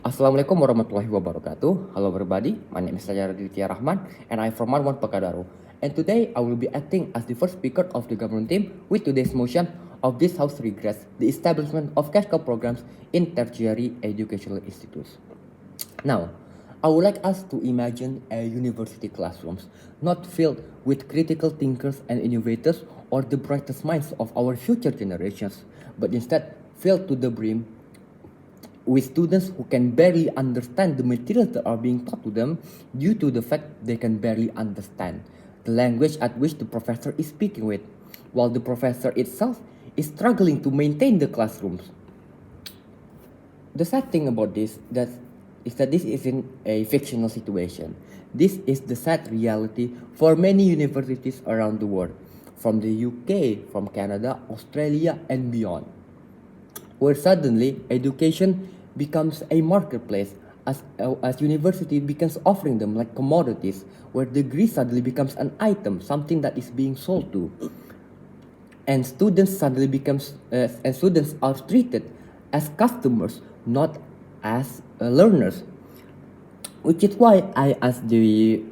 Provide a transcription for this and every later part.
Assalamualaikum warahmatullahi wabarakatuh. Hello everybody, my name is Raditya and I'm from Marwan Pakadaro. And today I will be acting as the first speaker of the government team with today's motion of this House regrets the establishment of cash cow programs in tertiary educational institutes. Now, I would like us to imagine a university classrooms not filled with critical thinkers and innovators or the brightest minds of our future generations, but instead filled to the brim with students who can barely understand the materials that are being taught to them due to the fact they can barely understand the language at which the professor is speaking with, while the professor itself is struggling to maintain the classrooms. The sad thing about this is that this isn't a fictional situation. This is the sad reality for many universities around the world, from the UK, from Canada, Australia, and beyond, where suddenly education becomes a marketplace as university begins offering them like commodities, where degree suddenly becomes an item, something that is being sold to, and students are treated as customers, not as learners, which is why I, as the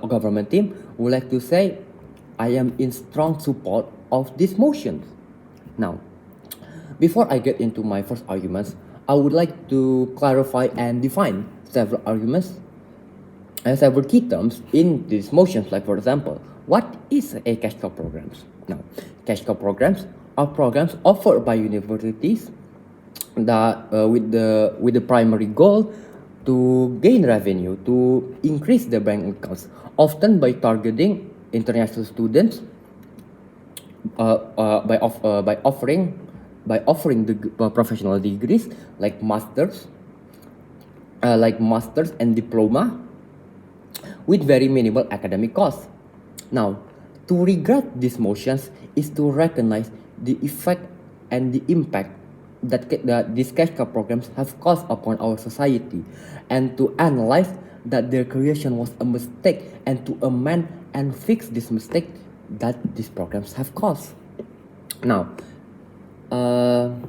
government team, would like to say I am in strong support of these motions. Now, before I get into my first arguments, I would like to clarify and define several arguments and several key terms in these motions. Like, for example, what is a cash cow programs? Now, cash cow programs are programs offered by universities that with the primary goal to gain revenue, to increase their bank accounts, often by targeting international students by offering the professional degrees like masters and diploma with very minimal academic costs. Now, to regret these motions is to recognize the effect and the impact that these cash cow programs have caused upon our society, and to analyze that their creation was a mistake and to amend and fix this mistake that these programs have caused. Now, and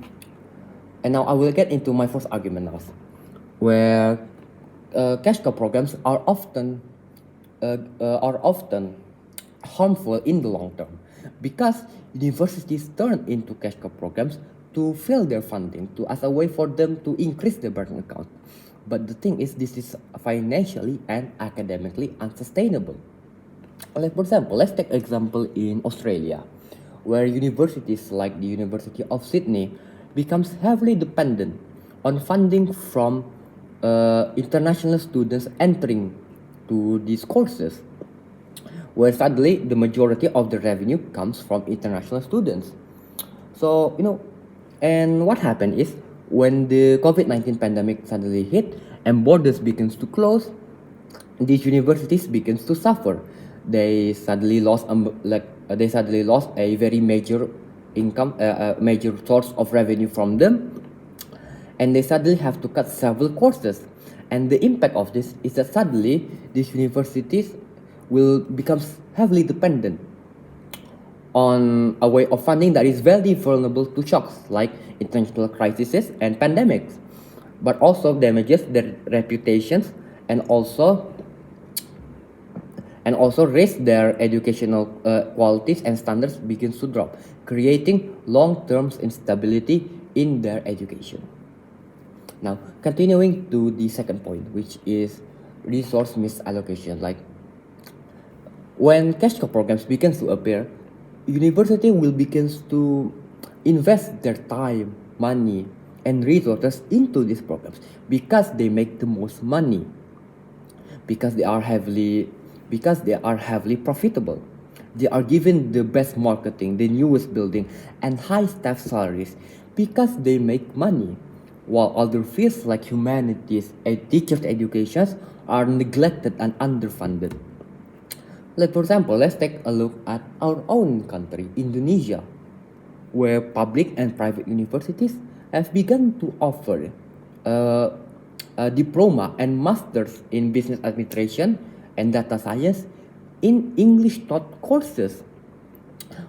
now I will get into my first argument now, where cash cow programs are often harmful in the long term because universities turn into cash cow programs to fill their funding as a way for them to increase their bank account. But the thing is, this is financially and academically unsustainable. Like, for example, let's take example in Australia, where universities like the University of Sydney becomes heavily dependent on funding from international students entering to these courses, where sadly the majority of the revenue comes from international students. So, and what happened is when the COVID-19 pandemic suddenly hit and borders begins to close, these universities begins to suffer. They suddenly lost a very major income, major source of revenue from them, and they suddenly have to cut several courses. And the impact of this is that suddenly these universities will become heavily dependent on a way of funding that is very vulnerable to shocks like international crises and pandemics, but also damages their reputations and also raise their educational qualities and standards begins to drop, creating long-term instability in their education. Now, continuing to the second point, which is resource misallocation. Like, when cash cow programs begins to appear, university will begins to invest their time, money, and resources into these programs because they make the most money, because they are heavily profitable. They are given the best marketing, the newest building, and high staff salaries because they make money, while other fields like humanities and teachers' educations are neglected and underfunded. Like, for example, let's take a look at our own country, Indonesia, where public and private universities have begun to offer a diploma and masters in business administration and data science in English taught courses,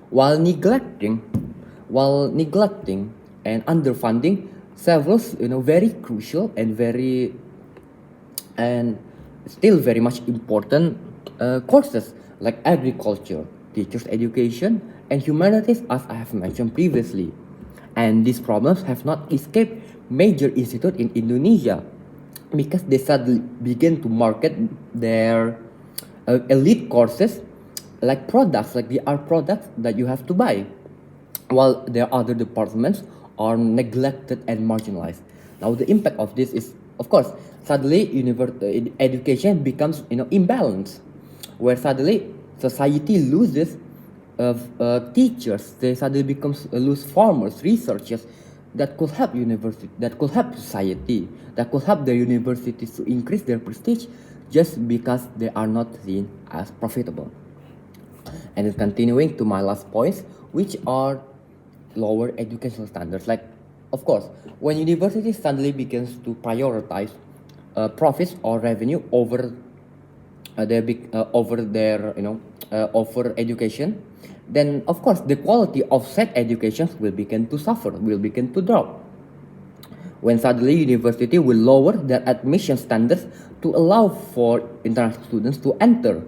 while neglecting and underfunding several very crucial and still very much important courses like agriculture, teachers education, and humanities, as I have mentioned previously. And these problems have not escaped major institutes in Indonesia because they suddenly begin to market their elite courses like products, like they are products that you have to buy, while their other departments are neglected and marginalized. Now, the impact of this is, of course, suddenly education becomes imbalanced, where suddenly society loses teachers. They suddenly becomes lose farmers, researchers that could help university, that could help society, that could help the universities to increase their prestige, just because they are not seen as profitable. And then continuing to my last points, which are lower educational standards. Like, of course, when universities suddenly begins to prioritize profits or revenue over their over education, then of course the quality of said education will begin to suffer, will begin to drop. When suddenly university will lower their admission standards to allow for international students to enter,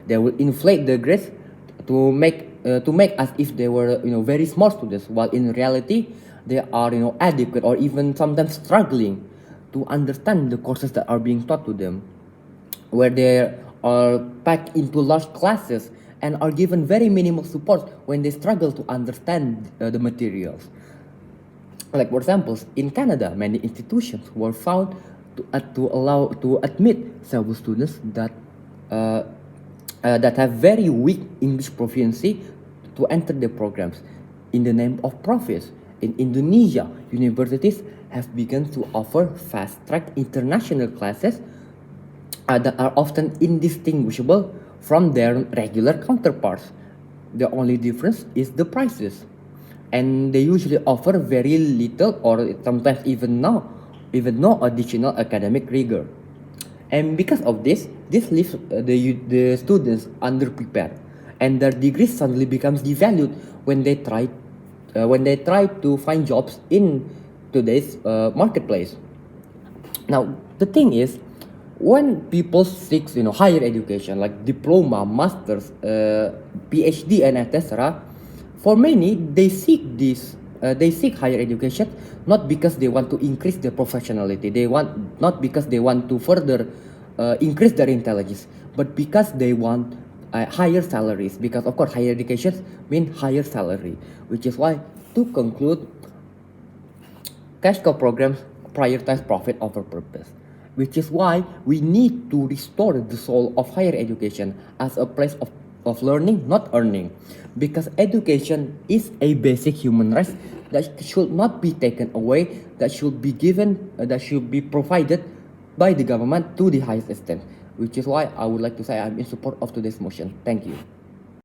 they will inflate the grades to make as if they were very smart students, while in reality they are adequate or even sometimes struggling to understand the courses that are being taught to them, where they are packed into large classes and are given very minimal support when they struggle to understand the materials. Like, for example, in Canada, many institutions were found to admit several students that have very weak English proficiency to enter the programs in the name of profits. In Indonesia, universities have begun to offer fast-track international classes that are often indistinguishable from their regular counterparts. The only difference is the prices, and they usually offer very little or sometimes even no additional academic rigor. And because of this leaves the students underprepared, and their degrees suddenly becomes devalued when they try to find jobs in today's marketplace. Now, the thing is, when people seek higher education like diploma, masters, PhD, and etc., for many they seek higher education not because they want to increase their professionality. They want not because they want to further increase their intelligence, but because they want higher salaries. Because of course, higher education mean higher salary, which is why, to conclude, cash cow programs prioritize profit over purpose, which is why we need to restore the soul of higher education as a place of learning, not earning. Because education is a basic human right that should not be taken away, that should be given, that should be provided by the government to the highest extent. Which is why I would like to say I'm in support of today's motion. Thank you.